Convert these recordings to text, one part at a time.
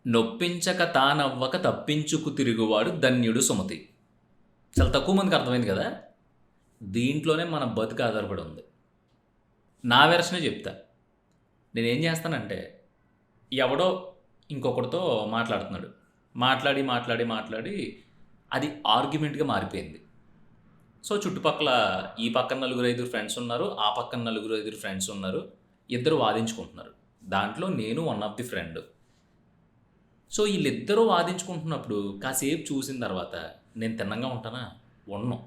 నొప్పించక తానవ్వక తప్పించుకు తిరుగువాడు ధన్యుడు సుమతి. చాలా తక్కువ మందికి అర్థమైంది కదా! దీంట్లోనే మన బతుకు ఆధారపడి ఉంది. నా వెర్షనే చెప్తా. నేనేం చేస్తానంటే, ఎవడో ఇంకొకడితో మాట్లాడుతున్నాడు. మాట్లాడి అది ఆర్గ్యుమెంట్‌గా మారిపోయింది. సో, చుట్టుపక్కల ఈ పక్కన నలుగురు, ఐదుగురు ఫ్రెండ్స్ ఉన్నారు. ఆ పక్కన నలుగురు, ఐదుగురు ఫ్రెండ్స్ ఉన్నారు. ఇద్దరు వాదించుకుంటున్నారు. దాంట్లో నేను one of the friend. So, ఈళ్ళిద్దరూ వాదించుకుంటున్నప్పుడు కాసేపు చూసిన తర్వాత నేను తిన్నంగా ఉంటానా? ఉండను.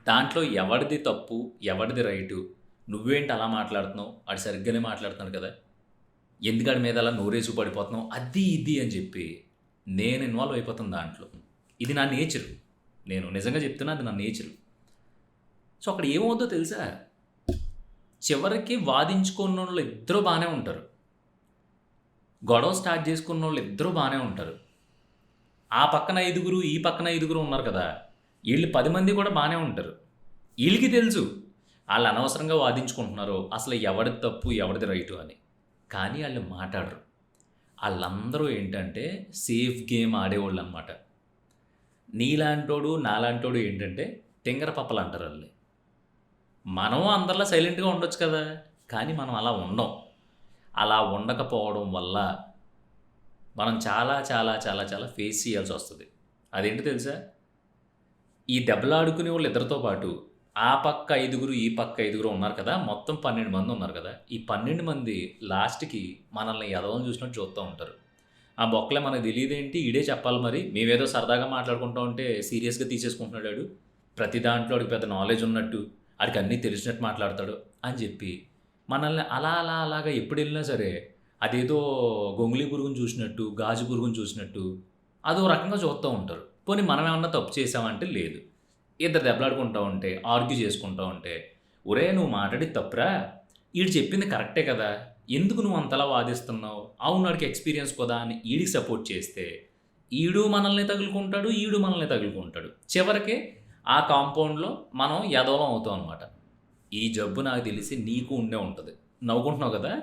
దాంట్లో ఎవడిది తప్పు, ఎవడిది రైటు, నువ్వేంటి అలా మాట్లాడుతున్నావు, ఆడు సరిగ్గానే మాట్లాడుతున్నాడు కదా! ఎందుకు ఆడి మీద అలా నోరేసుకు పడిపోతున్నావు, అది ఇది అని చెప్పి నేను ఇన్వాల్వ్ అయిపోతాను దాంట్లో. ఇది నా నేచరు. నేను నిజంగా చెప్తున్నా, అది నా నేచరు. సో, అక్కడ ఏమవుద్దో తెలుసా? చివరికి వాదించుకున్నోళ్ళు ఇద్దరూ బానే ఉంటారు. గొడవ స్టార్ట్ చేసుకున్నోళ్ళు ఇద్దరూ బానే ఉంటారు. ఆ పక్కన ఐదుగురు, ఈ పక్కన ఐదుగురు ఉన్నారు కదా! ఈళ్ళు 10 మంది కూడా బానే ఉంటారు. ఈళ్ళకి తెలుసు ఆళ్ళు అనవసరంగా వాదించుకుంటున్నారు. అసలు ఎవడిది తప్పు, ఎవడిది రైటు అని. కానీ ఆళ్ళు మాటాడరు. ఆళ్ళందరూ ఏంటంటే సేఫ్ గేమ్ ఆడేవోళ్ళనమాట. నీలాంటోడు, నాలాంటోడు ఏంటంటే తింగర పప్పలంటారు ఆళ్ళని. మనం అందరిలా సైలెంట్‌గా ఉండొచ్చు కదా! కానీ మనం అలా ఉండం. అలా ఉండకపోవడం వల్ల మనం చాలా చాలా చాలా చాలా ఫేస్ చేయాల్సొస్తది. అదేంటో తెలుసా? ఈ దెబ్బలాడుకునేవోళ్ళు ఇద్దరితో పాటు ఆ పక్క ఐదుగురు, ఈ పక్క ఐదుగురు ఉన్నారు కదా! మొత్తం 12 మంది ఉన్నారు కదా! ఈ 12 మంది లాస్ట్‌కి మనల్ని ఎదవని చూసినట్టు చూస్తా ఉంటారు. ఆ బొక్కలే మనకు తెలీదేంటి ఈడే చెప్పాలి మరి. మేమేదో సరదాగా మాట్లాడుకుంటా ఉంటే సీరియస్‌గా తీసేసుకుంటున్నాడు ఆడు. ప్రతి దాంట్లో ఆడికి పెద్ద నాలెడ్జ్ ఉన్నట్టు, ఆడికి అన్నీ తెలిసినట్టు మాట్లాడతాడు అని చెప్పి మనల్ని అలాగా ఎప్పుడెళ్ళినా సరే అదేదో గొంగళి పురుగుని చూసినట్టు, గాజు పురుగుని చూసినట్టు అదో రకంగా చూస్తా ఉంటారు. పోనీ మనమేమన్నా తప్పు చేశామంటే లేదు. ఇద్దరు దెబ్బలాడుకుంటా ఉంటే, ఆర్గ్యూ చేసుకుంటా ఉంటే, "ఒరేయ్! నువ్వు మాట్లాడేది తప్పురా. ఈడు చెప్పింది కరెక్టే కదా! ఎందుకు నువ్వు అంతలా వాదిస్తున్నావు? అవును ఆడికి ఎక్స్‌పీరియన్స్ కదా!" అని ఈడికి సపోర్ట్ చేస్తే, ఈడు మనల్ని తగులుకుంటాడు, ఈడు మనల్ని తగులుకుంటాడు. చివరికి ఆ కాంపౌండ్‌లో మనం ఎదవలం అవుతాం అనమాట. ఈ జబ్బు నాకు తెలిసి నీకు ఉండే ఉంటది. నవ్వుకుంటున్నావు కదా!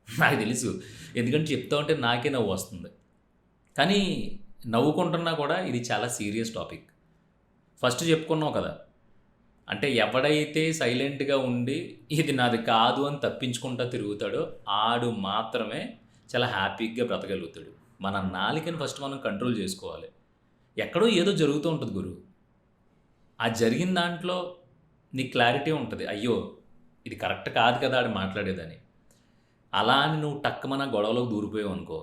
నాకు తెలుసు. ఎందుకంటే చెప్తా ఉంటే నాకే నవ్వొస్తుంది. కానీ నవ్వుకుంటున్నా కూడా ఇది చాలా సీరియస్ టాపిక్. ఫస్ట్ చెప్పుకున్నాం కదా! అంటే ఎవడైతే సైలెంట్‌గా ఉండి ఇది నాది కాదు అని తప్పించుకుంటా తిరుగుతాడో ఆడు మాత్రమే చాలా హ్యాపీగా బ్రతకగలుగుతాడు. మన నాలికని ఫస్ట్ మనం కంట్రోల్ చేసుకోవాలి. ఎక్కడో ఏదో జరుగుతూ ఉంటది గురు. ఆ జరిగిన దాంట్లో నీకు క్లారిటీ ఉంటది. అయ్యో! ఇది కరెక్ట్ కాదు కదా! ఆడు మాట్లాడేదని. అలా అని నువ్వు టక్కుమన గొడవలోకి దూరిపోయావనుకో,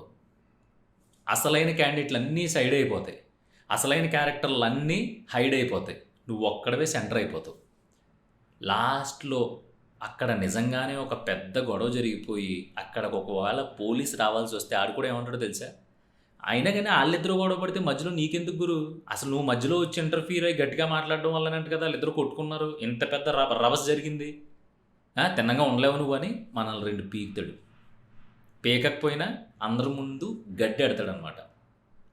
అసలైన క్యాండిడేట్‌లన్నీ సైడ్ అయిపోతాయి. అసలైన క్యారెక్టర్‌లన్నీ హైడ్ అయిపోతాయి. నువ్వొక్కడివే సెంటర్ అయిపోతావు. లాస్ట్‌లో అక్కడ నిజంగానే ఒక పెద్ద గొడవ జరిగిపోయి, అక్కడికి ఒకవేళ పోలీస్ రావాల్సొస్తే ఆడు కూడా ఏమంటాడో తెలుసా? అయినా గాని ఆళ్ళిద్దరూ గొడవ పడితే మధ్యలో నీకెందుకు గురు? అసలు నువ్వు మధ్యలో వచ్చి ఇంటర్ఫియర్ అయ్యి గట్టిగా మాట్లాడడం వల్లనంట కదా ఆళ్ళిద్దరూ కొట్టుకున్నారు. ఇంత పెద్ద రభస జరిగింది. తిన్నంగా ఉండలేవా నువ్వని మనల్ని 2 పీకుతాడు. పీకకపోయినా అందరి ముందు గడ్డెడతాడనమాట.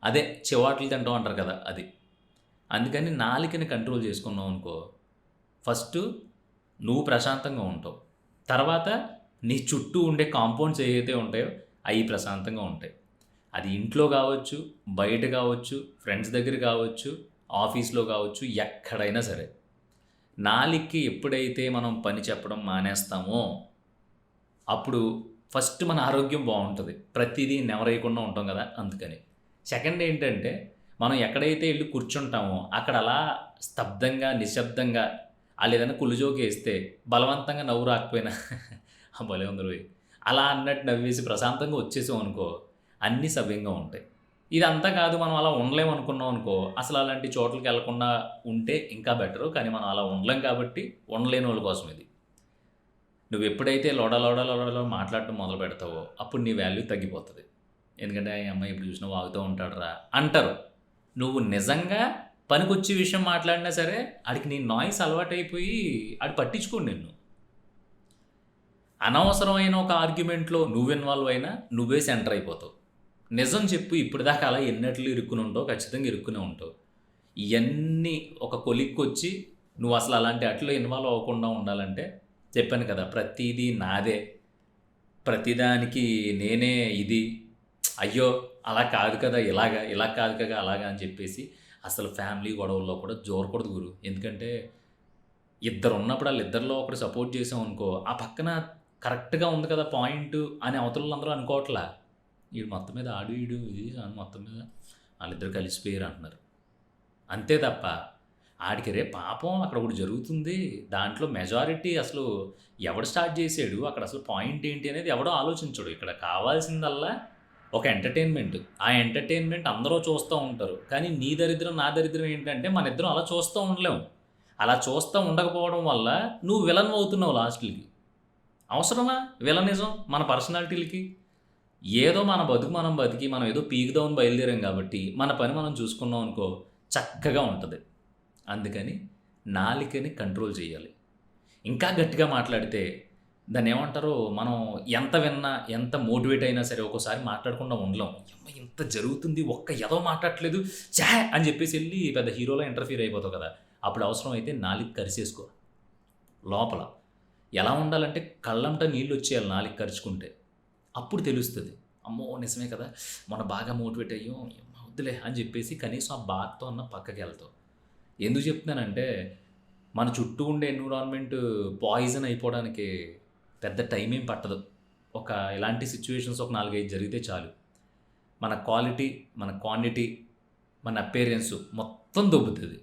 అదే చివాట్లు తింటాం అంటారు కదా! అది. అందుకని నాలికని కంట్రోల్ చేసుకున్నావనుకో, ఫస్టు నువ్వు ప్రశాంతంగా ఉంటావు. తర్వాత నీ చుట్టూ ఉండే కాంపౌండ్స్ ఏవైతే ఉంటాయో అయి ప్రశాంతంగా ఉంటాయి. అది ఇంట్లో గావచ్చు, బయట గావచ్చు, ఫ్రెండ్స్ దగ్గర గావచ్చు, ఆఫీస్‌లో గావచ్చు, ఎక్కడైనా సరే. నాలికకి ఎప్పుడైతే మనం పని చెప్పడం మానేస్తామో, అప్పుడు ఫస్ట్ మన ఆరోగ్యం బావుంటది. ప్రతీదీ నెమరేయకుండా ఉంటాం గదా! అందుకని. సెకండ్ ఏంటంటే, మనం ఎక్కడైతే ఎళ్లి కూర్చుంటామో, అక్కడ అలా స్తబ్దంగా, నిశ్శబ్దంగా ఆళ్ళేదైనా కుళ్ళు జోకేస్తే బలవంతంగా నవ్వు రాకపోయినా భలే ఉందిరోయ్! అలా అన్నట్టు నవ్వేసి ప్రశాంతంగా వచ్చేసామనుకో, అన్నీ సవ్యంగా ఉంటాయి. ఇదంతా కాదు మనం అలా ఉండలేం అనుకున్నాం అనుకో, అసలు అలాంటి చోట్లకెళ్ళకుండా ఉంటే ఇంకా బెటరు. కానీ మనం అలా ఉండలేం కాబట్టి, ఉండలేనోళ్ళ కోసం ఇది. నువ్వెప్పుడైతే లొడ మాట్లాడటం మొదలుపెడతావో, అప్పుడు నీ వాల్యూ తగ్గిపోతది. ఎందుకంటే, "ఈ అమ్మాయి ఎప్పుడు చూసినా వాగుతూ ఉంటాడురా" అంటారు. నువ్వు నిజంగా పనికొచ్చే విషయం మాట్లాడినా సరే, ఆడికి నీ నాయిస్ అలవాటైపోయి ఆడు పట్టించుకోడు నిన్ను. అనవసరమైన ఒక ఆర్గ్యుమెంట్‌లో నువ్వు ఇన్వాల్వ్ అయినా, నువ్వే సెంటర్ అయిపోతావు. నిజం చెప్పు ఇప్పటిదాకా అలా ఎన్నట్లో ఇరుక్కుని ఉంటావు, ఖచ్చితంగా ఇరుక్కునే ఉంటావు. ఇయన్నీ ఒక కొలిక్కొచ్చి, నువ్వసలు అలాంటి ఆటిల్లో ఇన్వాల్వ్ అవ్వకుండా ఉండాలంటే, చెప్పాను కదా! ప్రతీదీ నాదే. ప్రతిదానికి నేనే ఇది. అయ్యో! అలా కాదు కదా! ఇలాగా, ఇలా కాదు కదా! అలాగా అని చెప్పేసి అసలు ఫ్యామిలీ గొడవల్లో కూడా జోరకూడదు గురు. ఎందుకంటే ఇద్దరున్నప్పుడు ఆళ్ళిద్దరిలో ఒకడు సపోర్ట్ చేసామనుకో, ఆ పక్కన కరెక్ట్‌గా ఉంది కదా పాయింటు అని అవతలోళ్ళందరూ అనుకోవట్లా. ఈడు మొత్తం మీద ఆడు, ఈడు ఇది అని మొత్తం మీద ఆళ్ళిద్దరూ కలిసిపోయారు అంటున్నారు. అంతే తప్ప ఆడికి రేపు పాపం అక్కడ ఒకటి జరుగుతుంది. దాంట్లో మెజారిటీ అసలు ఎవడు స్టార్ట్ చేసాడు? అక్కడ అసలు పాయింట్ ఏంటి అనేది ఎవడో ఆలోచించడు. ఇక్కడ కావాల్సిందల్లా ఒక ఎంటర్‌టైన్‌మెంట్. ఆ ఎంటర్‌టైన్‌మెంట్ అందరూ చూస్తా ఉంటారు. కానీ నీ దరిద్రం, నా దరిద్రం ఏంటంటే మనిద్దరం అలా చూస్తూ ఉండలేము. అలా చూస్తా ఉండకపోవడం వల్ల నువ్వు విలన్ అవుతున్నావు లాస్ట్‌కి. అవసరమా విలనిజం మన పర్సనాలిటీలకి? ఏదో మన బతుకు మనం బతికి మనం ఏదో పీకుదామని బయలుదేరాం కాబట్టి మన పని మనం చూసుకున్నాం అనుకో చక్కగా ఉంటది. అందుకని నాలికని కంట్రోల్ చేయాలి. ఇంకా గట్టిగా మాట్లాడితే దాన్నేమంటారు, మనం ఎంత విన్నా, ఎంత మోటివేట్ అయినా సరే ఒక్కోసారి మాట్లాడకుండా ఉండలేం. యమ్మ! ఇంత జరుగుతుంది ఒక్క ఎదవ మాట్లాడట్లేదు ఛా! అని చెప్పేసి ఎళ్లి పెద్ద హీరోలా ఇంటర్ఫియర్ అయిపోతావు కదా! అప్పుడు అవసరమైతే నాలుక కరిసేసుకో లోపల. ఎలా ఉండాలంటే కళ్ళంట నీళ్ళొచ్చేయాలి నాలుక కరుచుకుంటే. అప్పుడు తెలుస్తది. అమ్మో! నిజమే కదా! మొన్న బాగా మోటివేట్ అయ్యాం. యమ్మ! వద్దులే అని చెప్పేసి కనీసం ఆ బాధతో అన్నా పక్కకెళ్తావు. ఎందుకు చెప్తున్నానంటే మన చుట్టూ ఉండే ఎన్విరాన్మెంట్ పాయిజన్ అయిపోవడానికి పెద్ద టైం ఏం పట్టదు. ఇలాంటి సిట్యుయేషన్స్ ఒక 4, 5 జరిగితే చాలు. మన క్వాలిటీ, మన క్వాంటిటీ, మన అపియరెన్స్ మొత్తం దొబ్బుతది.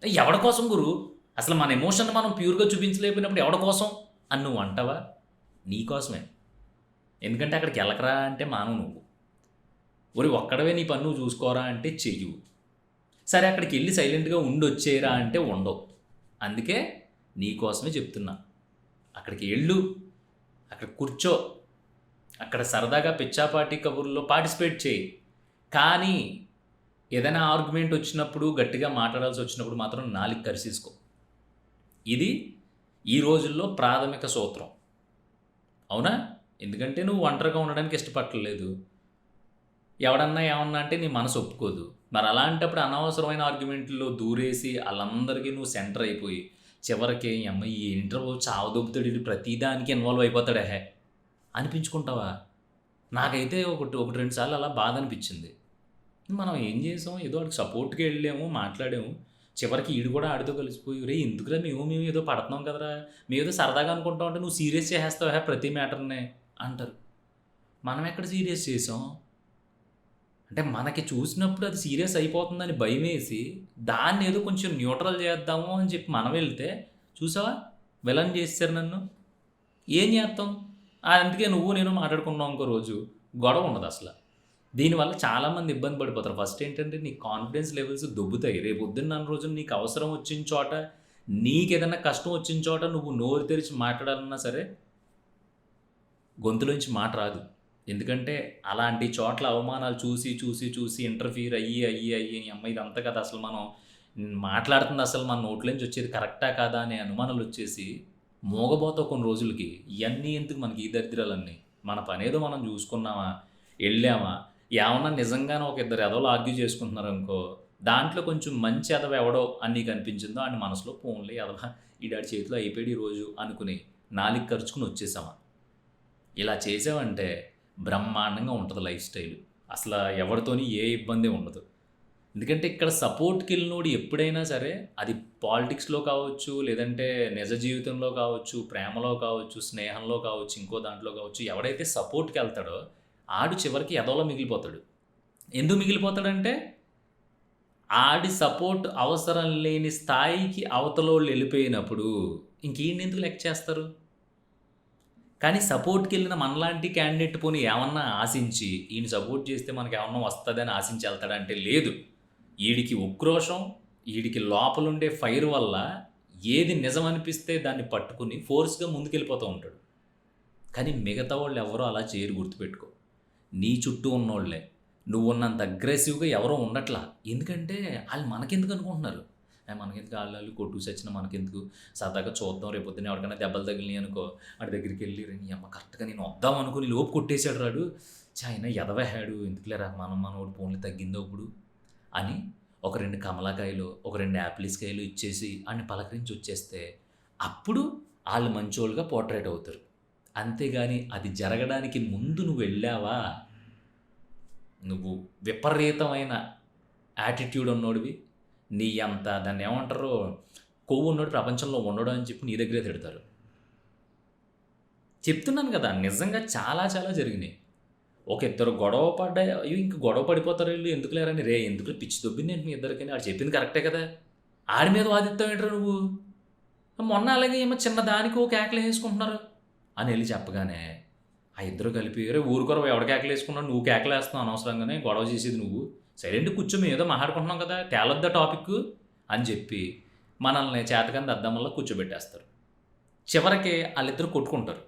ఎవడి కోసం గురు? అసలు మన ఎమోషన్‌ని మనం ప్యూర్‌గా చూపించలేకపోయినప్పుడు ఎవడి కోసం అని నువ్వు అంటావా? నీ కోసమే. ఎందుకంటే అక్కడికెళ్ళకురా అంటే మానవు నువ్వు. ఒరేయ్! ఒక్కడివే నీ పని నువ్వు చూసుకోరా అంటే చెయ్యవు. సరే అక్కడికెళ్ళి సైలెంట్‌గా ఉండొచ్చేయరా అంటే ఉండవు. అందుకే నీ కోసమే చెప్తున్నా. అక్కడికి ఎళ్ళు. అక్కడ కూర్చో. అక్కడ సరదాగా పిచ్చాపాటీ కబుర్లో పార్టిసిపేట్ చెయి. కానీ ఏదైనా ఆర్గ్యుమెంట్ వచ్చినప్పుడు, గట్టిగా మాట్లాడాల్సి వచ్చినప్పుడు మాత్రం నాలుక కరిసేసుకో. ఇది ఈ రోజుల్లో ప్రాథమిక సూత్రం. అవునా? ఎందుకంటే నువ్వు ఒంటరిగా ఉండడానికి ఇష్టపడట్లేదు. ఎవడన్నా ఏమన్నా అంటే నీ మనసు ఒప్పుకోదు. మరి అలాంటప్పుడు అనవసరమైన ఆర్గ్యుమెంట్‌లో దూరేసి ఆళ్ళందరికీ నువ్వు సెంటర్ అయిపోయి, చివరికి యమ్మ ఏంట్రా బాబు చావదొబ్బుతాడు ఈడు ప్రతి దానికి ఇన్వాల్వ్ అయిపోతాడు అనిపించుకుంటావా? నాకైతే ఒకటి 2 సార్లు అలా బాధ అనిపించింది. మనం ఏం చేసాం? ఏదో ఆడికి సపోర్ట్‌గా ఎళ్ళాము, మాట్లాడాము. చివరికి ఈడు కూడా ఆడితో కలిసిపోయి, "ఒరేయ్! ఎందుకురా మేము ఏదో పడుతున్నాం కదరా! మేమేదో సరదాగా అనుకుంటాం అంటే నువ్వు సీరియస్ చేసేస్తావా ప్రతి మ్యాటర్‌ని" అంటారు. మనం ఎక్కడ సీరియస్ చేసాం? అంటే మనకి చూసినప్పుడు అది సీరియస్ అయిపోతుందని భయమేసి, దాన్నేదో కొంచెం న్యూట్రల్ చేద్దాము అని చెప్పి మనం వెళ్తే, చూసావా విలన్ చేసేసారు నన్ను. ఏం చేత్తాం? అందుకే నువ్వు నేను మాట్లాడుకున్నాం ఇంకో రోజు. గొడవ ఉండదసల. దీనివల్ల చాలామంది ఇబ్బంది పడిపోతారు. ఫస్ట్ ఏంటంటే నీ కాన్ఫిడెన్స్ లెవెల్స్ దొబ్బుతాయి. రేపొద్దున్న రోజున నీకు అవసరం వచ్చిన చోట, నీకేదన్నా కష్టం వచ్చిన చోట నువ్వు నోరు తెరిచి మాట్లాడాలన్నా సరే, గొంతులోంచి మాట రాదు. ఎందుకంటే అలాంటి చోట్ల అవమానాలు చూసి ఇంటర్ఫియర్ అయ్యి "నీయమ్మ ఇదంతా కదా! అసలు మనం మాట్లాడుతుంది అసలు మన నోట్లోంచి వచ్చేది కరెక్టా కాదా?" అనే అనుమానాలొచ్చేసి మూగబోతావు కొన్ని రోజులకి. ఇయన్నీ ఎందుకు మనకి ఈ దరిద్రాలన్నీ? మన పనేదో మనం చూసుకున్నామా, ఎళ్ళామా, ఏమన్నా నిజంగానే ఒక ఇద్దరు ఎదవలు ఆర్గ్యూ చేసుకుంటున్నారనుకో, దాంట్లో కొంచెం మంచి ఎదవ ఎవడో అని నీకు అనిపించిందో ఆడిని మనసులో పోన్లే ఎదవ ఈడాడి చేతిలో అయిపోయాడు ఈరోజు అనుకుని నాలుక కరుచుకొని వచ్చేసామా. ఇలా చేసావంటే బ్రహ్మాండంగా ఉంటది లైఫ్ స్టైలు. అసల ఎవరితోని ఏ ఇబ్బంది ఉండదు. ఎందుకంటే ఇక్కడ సపోర్ట్‌కెళ్ళినోడు ఎప్పుడైనా సరే అది పాలిటిక్స్‌లో కావచ్చు, లేదంటే నిజ జీవితంలో కావచ్చు, ప్రేమలో కావచ్చు, స్నేహంలో కావచ్చు, ఇంకో దాంట్లో కావచ్చు, ఎవడైతే సపోర్ట్‌కెళ్తాడో ఆడు చివరికి ఎదవలా మిగిలిపోతాడు. ఎందుకు మిగిలిపోతాడంటే ఆడి సపోర్ట్ అవసరం లేని స్థాయికి అవతలోళ్ళు ఎళ్ళిపోయినప్పుడు ఇంకీడినెందుకు లెక్క చేస్తారు? కానీ సపోర్ట్‌కెళ్ళిన మనలాంటి క్యాండిడేట్ పోనీ ఏమన్నా ఆశించి, ఈడిని సపోర్ట్ చేస్తే మనకేమన్నా వస్తదని ఆశించి ఎళ్తాడంటే లేదు. ఈడికి ఉక్రోషం, ఈడికి లోపలుండే ఫైర్ వల్ల ఏది నిజమనిపిస్తే దాన్ని పట్టుకొని ఫోర్స్‌గా ముందుకెళ్ళిపోతూ ఉంటాడు. కానీ మిగతా వాళ్ళెవ్వరూ అలా చేయరు గుర్తుపెట్టుకో. నీ చుట్టూ ఉన్నోళ్ళే. నువ్వున్నంత అగ్రెసివ్‌గా ఎవరు ఉండట్లా. ఎందుకంటే ఆళ్ళు మనకెందుకు అనుకుంటున్నారు. మనకెందుకు ఆళ్ళాళ్ళు కొట్టుకు సచ్చినా మనకెందుకు, సరదాగా చూద్దాం రేపొద్దున ఎవడికైనా దెబ్బలు తగిలినాయి అనుకో, ఆడి దగ్గరికెళ్ళి "రేయ్ నీ అమ్మ కరెక్ట్‌గా నేను వద్దాం అనుకుని లోపు కొట్టేసాడు రాడు. ఛ! అయినా ఎదవెహాడు ఎందుకులేరా మనోడు పోన్లే తగ్గిందో ఇప్పుడు" అని ఒక 2 కమలాకాయలో, ఒక 2 యాపిల్స్ కాయలు ఇచ్చేసి ఆడిని పలకరించి వచ్చేస్తే, అప్పుడు ఆళ్ళు మంచోళ్ళుగా పోర్ట్రేట్ అవుతారు. అంతేగాని అది జరగడానికి ముందు నువ్వెళ్ళావా నువ్వు విపరీతమైన యాటిట్యూడ్ ఉన్నోడివి. నీ అంత దాన్ని ఏమంటారు, కొవ్వు ఉన్నోడు ప్రపంచంలో ఉండడు అని చెప్పి నీ దగ్గరే తిడతారు. చెప్తున్నాను కదా, నిజంగా చాలా చాలా జరిగినాయి. ఒక ఇద్దరు గొడవ పడ్డాయి, అయ్యో ఇంక గొడవ పడిపోతారు వీళ్ళు, ఎందుకు లేరని. రే ఎందుకు పిచ్చి దొబ్బింది ఏంటి మీ ఇద్దరికని, ఆడు చెప్పింది కరెక్టే కదా, ఆడి మీద వాదిస్తావు ఏంట్రా నువ్వు. మొన్న అలాగే ఏమో చిన్న దానికి ఓ కేకలు వేసుకుంటున్నారు అని వెళ్ళి చెప్పగానే ఆ ఇద్దరు కలిపి, రే ఊరుకోరు ఎవడ కేకలు వేసుకున్నావు, నువ్వు కేకలు వేస్తున్నావు అనవసరంగానే, గొడవ చేసేది నువ్వు, సైలెంట్ కూర్చో, మేము ఏదో మాట్లాడుకుంటున్నాం కదా, తేలొద్దా టాపిక్ అని చెప్పి మనల్ని చేతకంది అద్దం కూర్చోబెట్టేస్తారు. చివరికి వాళ్ళిద్దరు కొట్టుకుంటారు.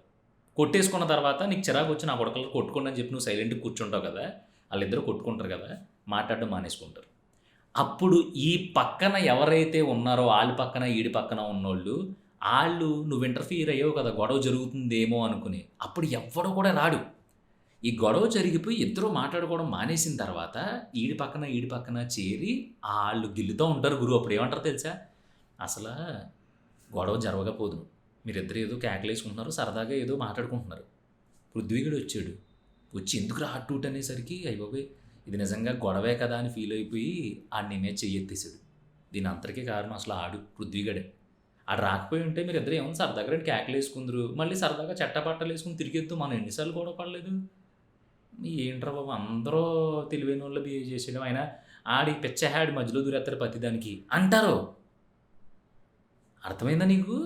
కొట్టేసుకున్న తర్వాత నీకు చిరాకు వచ్చి నా కొడుకలు కొట్టుకోండి అని చెప్పి నువ్వు సైలెంట్గా కూర్చుంటావు కదా, వాళ్ళిద్దరు కొట్టుకుంటారు కదా, మాట్లాడడం మానేసుకుంటారు. అప్పుడు ఈ పక్కన ఎవరైతే ఉన్నారో వాళ్ళ పక్కన ఈడి పక్కన ఉన్నోళ్ళు, వాళ్ళు నువ్వు ఇంటర్ఫియర్ అయ్యావు కదా, గొడవ జరుగుతుందేమో అనుకుని, అప్పుడు ఎవ్వడో కూడా రాడు. ఈ గొడవ జరిగిపోయి ఇద్దరు మాట్లాడుకోవడం మానేసిన తర్వాత ఈడి పక్కన చేరి వాళ్ళు గిల్లుతూ ఉంటారు గురు. అప్పుడు ఏమంటారు తెలుసా, అసలు గొడవ జరగకపోదు, మీరిద్దరు ఏదో కేకలేసుకుంటున్నారు, సరదాగా ఏదో మాట్లాడుకుంటున్నారు. పృథ్వీగడు వచ్చాడు, వచ్చి ఎందుకు రాటూట్ అనేసరికి అయిపోయి ఇది నిజంగా గొడవే కదా అని ఫీల్ అయిపోయి ఆడిని మీద చెయ్యెత్తేసాడు. దీని అంతటికీ కారణం అసలు ఆడు పృథ్వీగడే. ఆడు రాకపోయి ఉంటే మీరు ఇద్దరు ఏమన్నా సరదాగా రెండు కేకలు వేసుకుందరు, మళ్ళీ సరదాగా చెట్టపట్టలు వేసుకుని తిరిగేద్దు, మనం ఎన్నిసార్లు గొడవ పడలేదు. ఏంట్రా బాబు అందరూ తెలివైన వాళ్ళు బిహేవ్ చేసేయడం, అయినా ఆడి పిచ్చహాడి మధ్యలో దూరేస్తారు ప్రతిదానికి అంటారు. అర్థమైందా నీకు?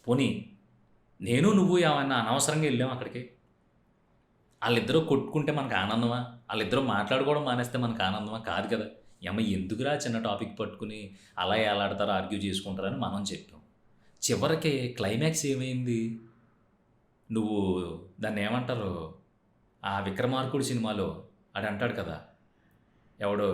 పోనీ నేను నువ్వు ఏమన్నా అనవసరంగా వెళ్ళాం అక్కడికి, వాళ్ళిద్దరూ కొట్టుకుంటే మనకు ఆనందమా, వాళ్ళిద్దరూ మాట్లాడుకోవడం మానేస్తే మనకు ఆనందమా? కాదు కదా. ఏమో ఎందుకురా చిన్న టాపిక్ పట్టుకుని అలా ఎలాడతారో ఆర్గ్యూ చేసుకుంటారని మనం చెప్పాం. చివరికి క్లైమాక్స్ ఏమైంది, నువ్వు దాన్ని ఏమంటారు, ఆ విక్రమార్కుడు సినిమాలో ఆడు అంటాడు కదా, ఎవడో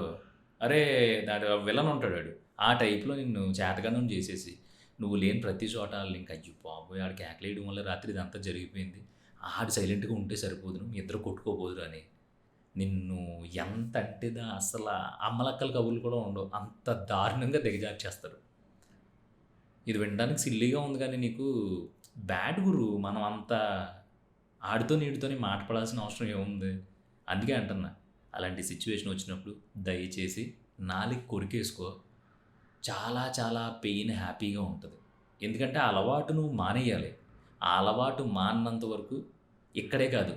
అరే దాడు విలన్ ఉంటాడు ఆడు, ఆ టైప్లో నిన్ను చేతగానం చేసేసి నువ్వు లేని ప్రతి చోట వాళ్ళు ఇంకా అయ్యో బాబోయ్ ఆడు కేకలేయడం వల్ల రాత్రి ఇదంతా జరిగిపోయింది, ఆడు సైలెంట్గా ఉంటే సరిపోదును, మీ ఇద్దరు కొట్టుకోబోదురు అని నిన్ను ఎంత అంటే అసలు అమ్మలక్కల కబుర్లు కూడా ఉండవు, అంత దారుణంగా దిగజార్చేస్తారు. ఇది వినడానికి సిల్లీగా ఉంది కానీ నీకు బ్యాడ్ గురు. మనం అంత ఆడితో నీటితోని మాట పడాల్సిన అవసరం ఏముంది. అందుకే అంటున్నా, అలాంటి సిచ్యువేషన్ వచ్చినప్పుడు దయచేసి నాలుగు కొరికేసుకో, చాలా చాలా పెయిన్ హ్యాపీగా ఉంటుంది. ఎందుకంటే ఆ అలవాటు నువ్వు మానేయాలి. ఆ అలవాటు మాన్నంత వరకు ఇక్కడే కాదు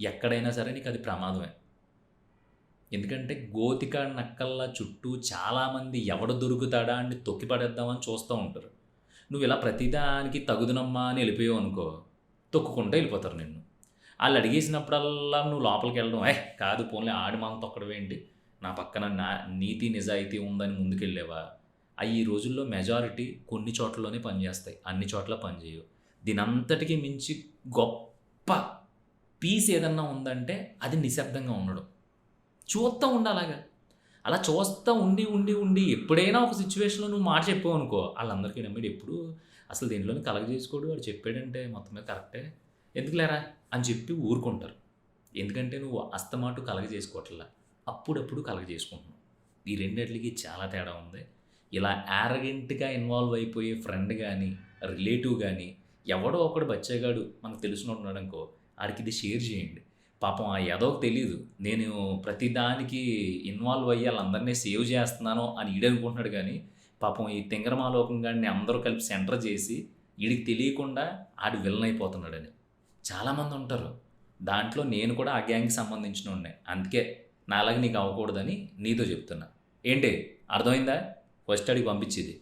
ఎక్కడైనా సరే నీకు అది ప్రమాదమే. ఎందుకంటే గోతిక నక్కల్లా చుట్టూ చాలామంది ఎవడు దొరుకుతాడా అని తొక్కి పడేద్దామని చూస్తూ ఉంటారు. నువ్వు ఇలా ప్రతిదానికి తగుదనమ్మా అని వెళ్ళిపోయావు అనుకో, తొక్కుకుంటూ వెళ్ళిపోతారు నిన్ను. వాళ్ళు అడిగేసినప్పుడల్లా నువ్వు లోపలికి వెళ్ళడం, కాదు పోన్లే ఆడి మనం తొక్కడం ఏంటి, నా పక్కన నీతి నిజాయితీ ఉందని ముందుకెళ్ళేవా. అవి ఈ రోజుల్లో మెజారిటీ కొన్ని చోట్లలోనే పనిచేస్తాయి, అన్ని చోట్ల పనిచేయవు. దీనంతటికీ మించి గొప్ప పీస్ ఏదన్నా ఉందంటే అది నిశ్శబ్దంగా ఉండడం. చూస్తూ ఉండాలాగా, అలా చూస్తూ ఉండి ఉండి ఉండి ఎప్పుడైనా ఒక సిచ్యువేషన్లో నువ్వు మాట చెప్పావు అనుకో, వాళ్ళందరికీ నమ్మిడు ఎప్పుడు అసలు దేనిలోని కలగ చేసుకోడు, వాడు చెప్పాడంటే మొత్తం మీద కరెక్టే, ఎందుకు లేరా అని చెప్పి ఊరుకుంటారు. ఎందుకంటే నువ్వు అస్తమాటు కలగ చేసుకోవట్లా, అప్పుడప్పుడు కలగ చేసుకుంటున్నావు. ఈ రెండిట్లకి చాలా తేడా ఉంది. ఇలా యారగెంట్గా ఇన్వాల్వ్ అయిపోయే ఫ్రెండ్ కానీ రిలేటివ్ కానీ ఎవడో ఒకడు బచ్చేగాడు మనకు తెలిసినట్టున్నాడు అనుకో, ఆడికి ఇది షేర్ చేయండి. పాపం ఆ ఎదవకు తెలీదు నేను ప్రతిదానికి ఇన్వాల్వ్ అయ్యి వాళ్ళందరినీ సేవ్ చేస్తున్నాను అని ఈడనుకుంటున్నాడు, కానీ పాపం ఈ తింగరమాలోకం గాడిని అందరూ కలిపి సెంటర్ చేసి వీడికి తెలియకుండా ఆడు విలన్ అయిపోతున్నాడని చాలామంది ఉంటారు. దాంట్లో నేను కూడా ఆ గ్యాంగ్కి సంబంధించిన ఉన్నాయి. అందుకే నాలాగా నీకు అవ్వకూడదని నీతో చెప్తున్నా. ఏంటి అర్థమైందా? ఫస్ట్ అడిగి పంపించేది.